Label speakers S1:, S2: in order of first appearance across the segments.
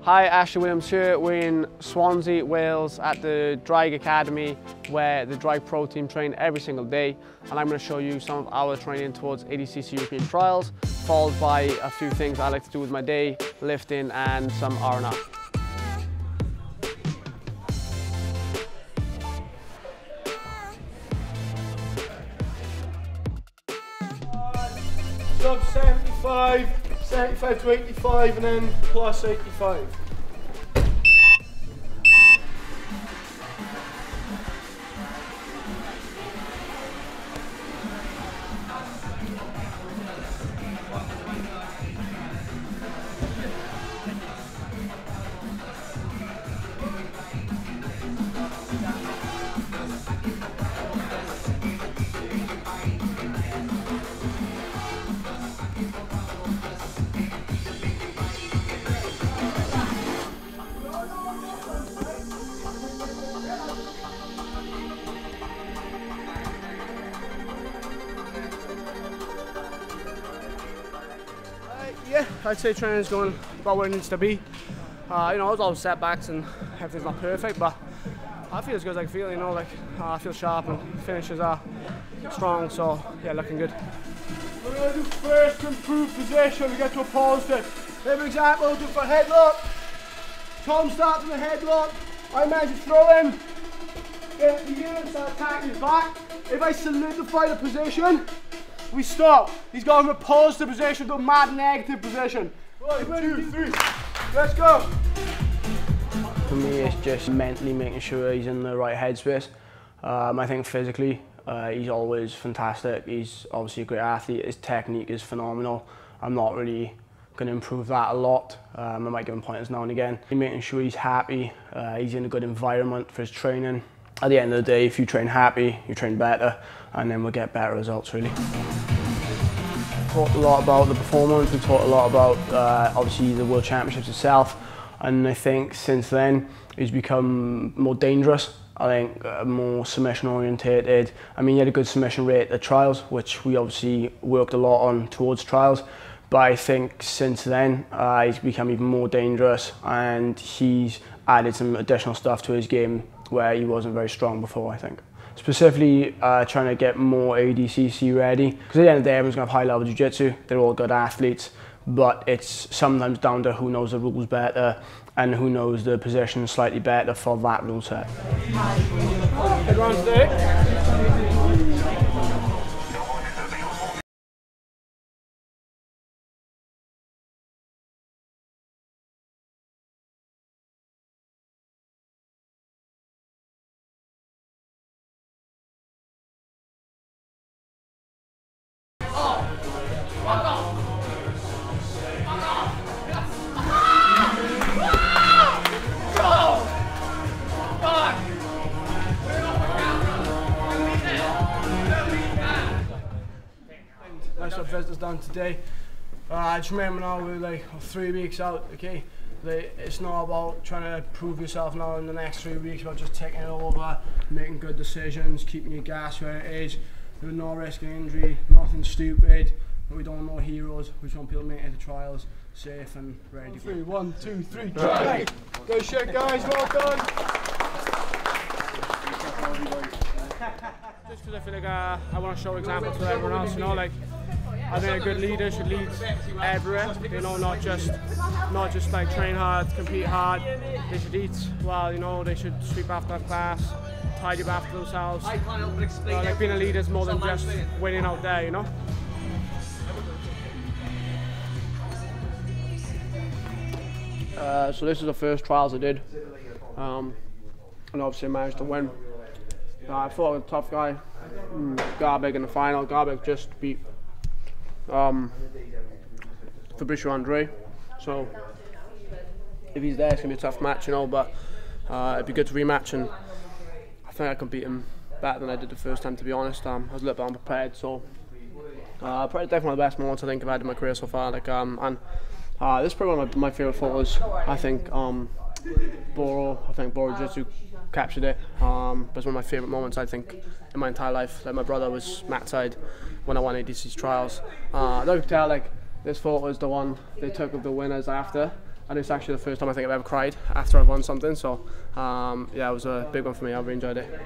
S1: Hi, Ashley Williams here. We're in Swansea, Wales at the Drag Academy where the Drag Pro team train every single day, and I'm going to show you some of our training towards ADCC European trials, followed by a few things I like to do with my day, lifting and some R&R.
S2: Sub 75, 75 to 85 and then plus 85.
S1: Yeah, I'd say training's going about where it needs to be. You know, there's always setbacks and everything's not perfect, but I feel as good as I can feel, you know, like I feel sharp and finishes are strong, so yeah, looking good.
S2: We're going to do first improved position, we get to a positive. For example, do for headlock. Tom starts in the headlock, I manage to throw him, get the unit, start attacking his back. If I solidify the position, we stop. He's going from a positive position to a mad negative position. 1, 2, 3, let's go.
S1: For me, it's just mentally making sure he's in the right headspace. I think physically, he's always fantastic. He's obviously a great athlete. His technique is phenomenal. I'm not really going to improve that a lot. I might give him pointers now and again. Making sure he's happy, he's in a good environment for his training. At the end of the day, if you train happy, you train better, and then we'll get better results, really. We talked a lot about the performance, we talked a lot about obviously the World Championships itself, and I think since then he's become more dangerous. I think more submission orientated. I mean, he had a good submission rate at the trials, which we obviously worked a lot on towards trials, but I think since then he's become even more dangerous, and he's added some additional stuff to his game where he wasn't very strong before, I think. Specifically trying to get more ADCC ready, because at the end of the day everyone's going to have high level jiu-jitsu, they're all good athletes, but it's sometimes down to who knows the rules better and who knows the position slightly better for that rule set.
S2: Good round today. Nice what Fez has done today. I just remember now we're like 3 weeks out, okay? It's not about trying to prove yourself now in the next 3 weeks, about just taking it over, making good decisions, keeping your gas where it is, with no risk of injury, nothing stupid. We don't know heroes, we just want people to make it to trials safe and ready. 3, 1, 2, 3, try! Go shit guys, well done!
S1: Just because I feel like I want to show examples to everyone else, you know, like I think a good leader should lead everywhere, you know, not just like train hard, compete hard. They should eat well, you know, they should sweep after class, tidy up after themselves. Like being a leader is more than just winning out there, you know. So this is the first trials I did, and obviously I managed to win. I fought with a tough guy, Garbig in the final. Garbig just beat Fabricio Andre, so if he's there it's going to be a tough match, you know, but it'd be good to rematch, and I think I can beat him better than I did the first time, to be honest. I was a little bit unprepared, so probably definitely one of the best moments I think I've had in my career so far. Like, and this is probably one of my favourite photos. I think Boro Jiu-Jitsu captured it. But it's one of my favourite moments, I think, in my entire life. Like, my brother was mat side when I won ADCC trials. I don't tell, like, this photo is the one they took of the winners after,
S3: and it's actually the first time I think I've ever cried after I've won something. So yeah, it was a big one for me. I really enjoyed it.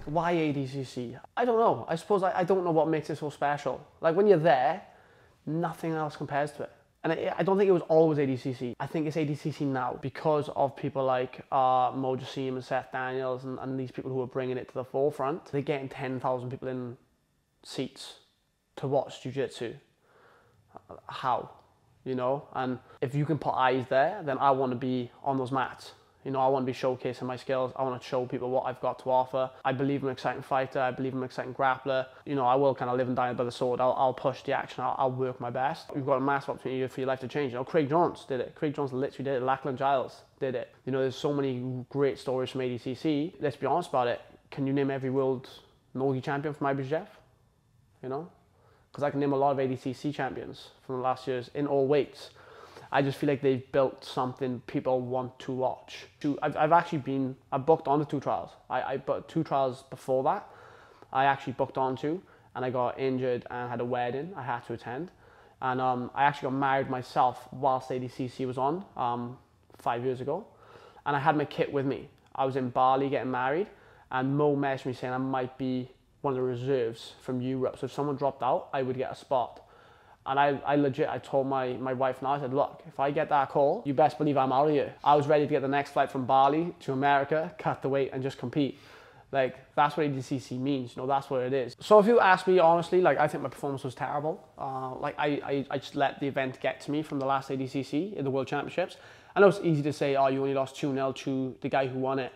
S4: Why ADCC? I don't know. I suppose I don't know what makes it so special. Like when you're there, nothing else compares to it. And I don't think it was always ADCC. I think it's ADCC now because of people like Mo Jassim and Seth Daniels and these people who are bringing it to the forefront. They're getting 10,000 people in seats to watch jiu-jitsu. How? You know? And if you can put eyes there, then I want to be on those mats. You know, I want to be showcasing my skills. I want to show people what I've got to offer. I believe I'm an exciting fighter. I believe I'm an exciting grappler. You know, I will kind of live and die by the sword. I'll push the action. I'll work my best. You've got a massive opportunity for your life to change. You know, Craig Jones did it. Craig Jones literally did it. Lachlan Giles did it. You know, there's so many great stories from ADCC. Let's be honest about it. Can you name every world Nogi champion from IBJJF? You know? Because I can name a lot of ADCC champions from the last years in all weights. I just feel like they've built something people want to watch. I've booked on to 2 trials. I booked 2 trials before that. I actually booked onto, and I got injured and had a wedding I had to attend. And I actually got married myself whilst ADCC was on 5 years ago. And I had my kit with me. I was in Bali getting married, and Mo messaged me saying I might be one of the reserves from Europe. So if someone dropped out, I would get a spot. And I told my wife now, I said, look, if I get that call, you best believe I'm out of here. I was ready to get the next flight from Bali to America, cut the weight and just compete. Like, that's what ADCC means, you know, that's what it is. So if you ask me honestly, like, I think my performance was terrible. I just let the event get to me from the last ADCC in the World Championships. I know it's easy to say, oh, you only lost 2-0 to the guy who won it.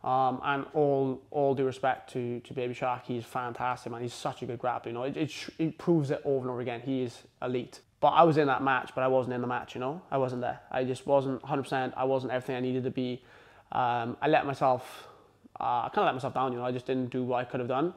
S4: And all due respect to Baby Shark, he's fantastic, man. He's such a good grappler, you know. It proves it over and over again. He is elite. But I was in that match, but I wasn't in the match, you know. I wasn't there. I just wasn't 100%. I wasn't everything I needed to be. I kind of let myself down, you know. I just didn't do what I could have done.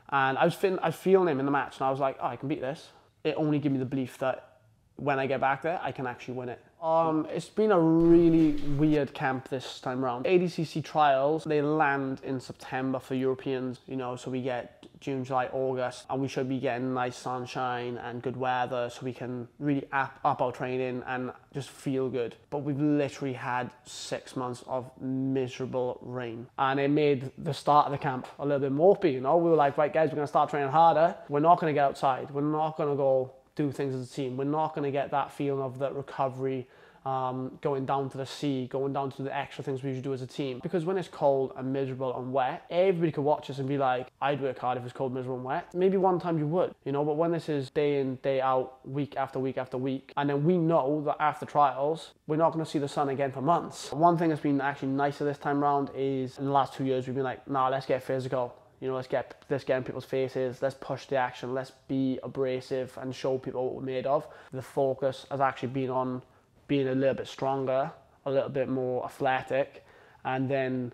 S4: And I was feeling him in the match, and I was like, oh, I can beat this. It only gave me the belief that when I get back there, I can actually win it. It's been a really weird camp this time around. ADCC trials, they land in September for Europeans, you know, so we get June, July, August, and we should be getting nice sunshine and good weather so we can really up our training and just feel good. But we've literally had 6 months of miserable rain, and it made the start of the camp a little bit mopey, you know. We were like, right guys, we're gonna start training harder. We're not gonna get outside. We're not gonna go do things as a team. We're not going to get that feeling of that recovery, going down to the sea, going down to the extra things we usually do as a team. Because when it's cold and miserable and wet, everybody could watch us and be like, I'd work hard if it's cold, miserable and wet. Maybe one time you would, you know, but when this is day in, day out, week after week after week, and then we know that after trials, we're not going to see the sun again for months. One thing that's been actually nicer this time around is in the last 2 years, we've been like, nah, let's get physical. You know, let's get in people's faces, let's push the action, let's be abrasive and show people what we're made of. The focus has actually been on being a little bit stronger, a little bit more athletic, and then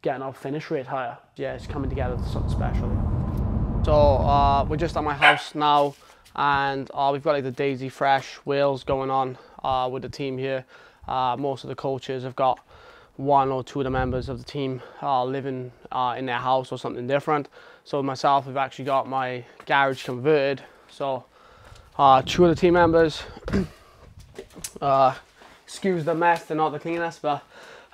S4: getting our finish rate higher. Yeah, it's coming together to something special. So we're just at my house now, and we've got like the Daisy Fresh wheels going on with the team here. Most of the coaches have got 1 or 2 of the members of the team living in their house or something different. So myself, we've actually got my garage converted. So 2 of the team members, excuse the mess, they're not the cleanest, but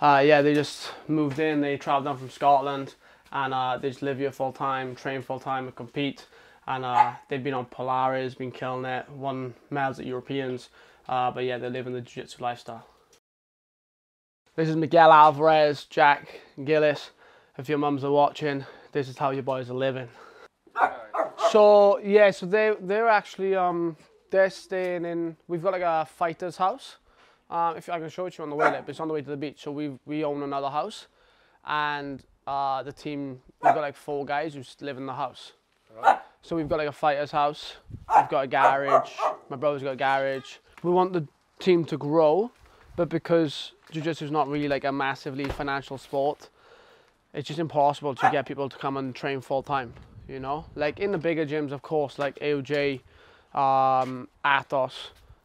S4: yeah, they just moved in. They travelled down from Scotland, and they just live here full time, train full time and compete. And they've been on Polaris, been killing it, won medals at Europeans, but yeah, they're living the jiu-jitsu lifestyle. This is Miguel Alvarez, Jack Gillis. If your mums are watching, this is how your boys are living. So yeah, so they're actually they're staying in. We've got like a fighter's house. If I can show it to you on the way there, but it's on the way to the beach. So we own another house, and the team, we've got like 4 guys who live in the house. So we've got like a fighter's house. We've got a garage. My brother's got a garage. We want the team to grow, but because jiu-jitsu is not really like a massively financial sport, it's just impossible to get people to come and train full time, you know? Like in the bigger gyms, of course, like AOJ, Atos,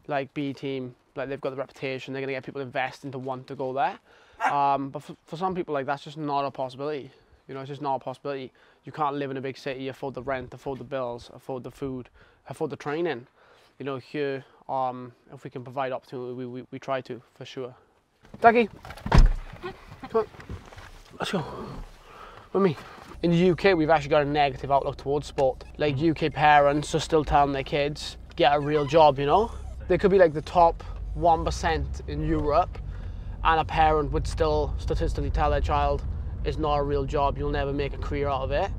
S4: like B Team, like they've got the reputation, they're gonna get people investing to want to go there. But for some people, like that's just not a possibility. You know, it's just not a possibility. You can't live in a big city, afford the rent, afford the bills, afford the food, afford the training. You know, here if we can provide opportunity, we try to, for sure. Ducky, come on, let's go with me. In the UK, we've actually got a negative outlook towards sport. Like, UK parents are still telling their kids, get a real job, you know? They could be like the top 1% in Europe, and a parent would still statistically tell their child, it's not a real job, you'll never make a career out of it,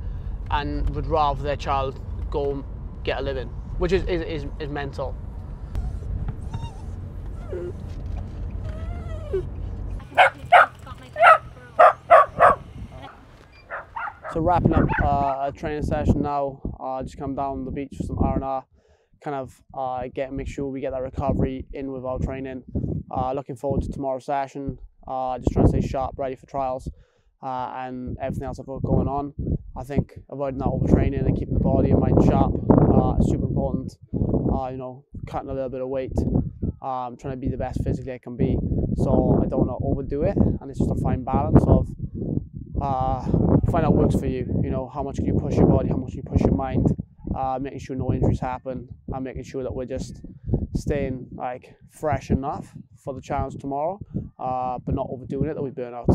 S4: and would rather their child go get a living, which is mental. So wrapping up a training session now, just come down the beach for some R&R, kind of make sure we get that recovery in with our training. Looking forward to tomorrow's session, just trying to stay sharp, ready for trials, and everything else I've got going on. I think avoiding that overtraining and keeping the body and mind sharp is super important. You know, cutting a little bit of weight, trying to be the best physically I can be, so I don't want to overdo it, and it's just a fine balance of find out what works for you. You know, how much can you push your body, how much can you push your mind, making sure no injuries happen, and making sure that we're just staying like fresh enough for the challenge tomorrow, but not overdoing it that we burn out.